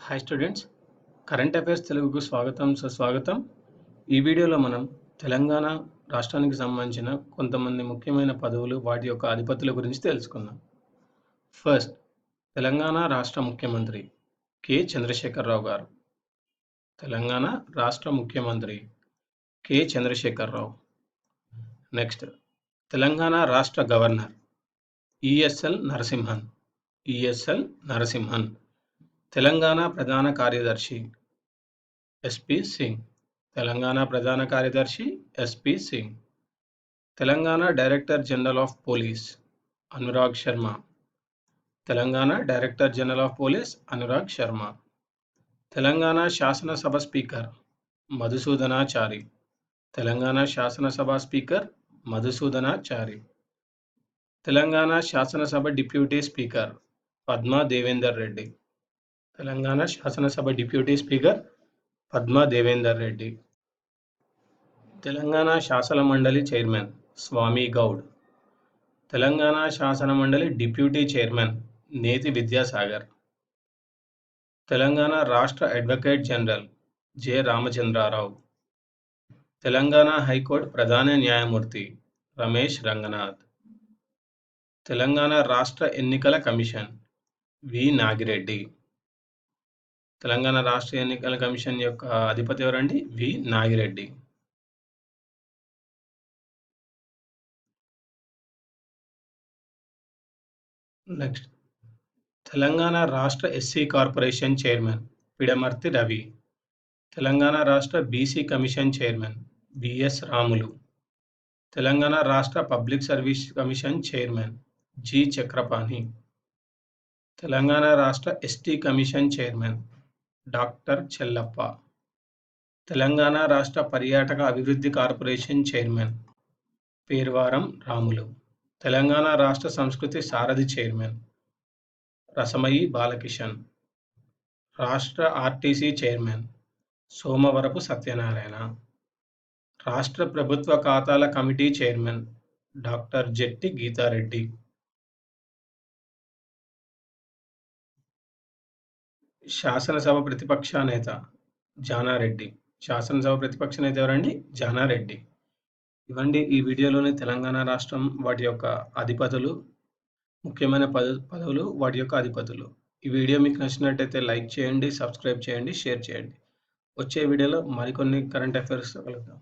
Hi students, current affairs తెలుగుకు స్వాగతం సుస్వాగతం. ఈ వీడియోలో మనం తెలంగాణ రాష్ట్రానికి సంబంధించిన కొంతమంది ముఖ్యమైన పదవులు వాటి యొక్క అధిపతుల గురించి తెలుసుకుందాం. ఫస్ట్, తెలంగాణ రాష్ట్ర ముఖ్యమంత్రి కె చంద్రశేఖరరావు గారు. తెలంగాణ రాష్ట్ర ముఖ్యమంత్రి కె చంద్రశేఖరరావు. నెక్స్ట్, తెలంగాణ రాష్ట్ర governor ESL Narasimhan. ESL Narasimhan. Telangana ప్రధాన కార్యదర్శి ఎస్పి సింగ్. తెలంగాణ ప్రధాన కార్యదర్శి SP Singh. Telangana director general of police Anurag Sharma. Telangana director general of police Anurag Sharma. Telangana శాసనసభ స్పీకర్ మధుసూదనాచారి. తెలంగాణ శాసనసభ స్పీకర్ మధుసూదనాచారి. తెలంగాణ శాసనసభ డిప్యూటీ స్పీకర్ పద్మా దేవేందర్ రెడ్డి. తెలంగాణ శాసనసభ డిప్యూటీ స్పీకర్ పద్మా దేవేందర్ రెడ్డి. తెలంగాణ శాసన మండలి చైర్మన్ స్వామి గౌడ్. తెలంగాణ శాసన మండలి డిప్యూటీ చైర్మన్ నేతి విద్యాసాగర్. తెలంగాణ రాష్ట్ర advocate general J Ramachandra Rao. Telangana high court ప్రధాన న్యాయమూర్తి రమేష్ రంగనాథ్. తెలంగాణ రాష్ట్ర ఎన్నికల కమిషన్ వి నాగిరెడ్డి. తెలంగాణ రాష్ట్ర ఎన్నికల కమిషన్ యొక్క అధిపతి ఎవరండి? వి నాగిరెడ్డి. నెక్స్ట్, తెలంగాణ రాష్ట్ర SC corporation chairman Pidamarthi Ravi. Telangana రాష్ట్ర BC commission chairman BS Ramulu. Telangana రాష్ట్ర public service commission chairman G Chakrapani. Telangana రాష్ట్ర ST commission chairman doctor Chellappa. Telangana రాష్ట్ర పర్యాటక అభివృద్ధి కార్పొరేషన్ చైర్మన్ పేర్వారం రాములు. తెలంగాణ రాష్ట్ర సంస్కృతి సారథి చైర్మన్ రసమయి బాలకిషన్. రాష్ట్ర ఆర్టీసీ చైర్మన్ సోమవరపు సత్యనారాయణ. రాష్ట్ర ప్రభుత్వ ఖాతాల కమిటీ చైర్మన్ డాక్టర్ జెట్టి గీతారెడ్డి. శాసనసభ ప్రతిపక్ష నేత జానారెడ్డి. శాసనసభ ప్రతిపక్ష నేత ఎవరండి? జానారెడ్డి. ఇవ్వండి ఈ వీడియోలోని తెలంగాణ రాష్ట్రం వాటి యొక్క అధిపతులు, ముఖ్యమైన పదవులు వాటి యొక్క అధిపతులు. ఈ వీడియో మీకు నచ్చినట్టయితే లైక్ చేయండి, సబ్స్క్రైబ్ చేయండి, షేర్ చేయండి. వచ్చే వీడియోలో మరికొన్ని కరెంట్ అఫైర్స్ కలుద్దాం.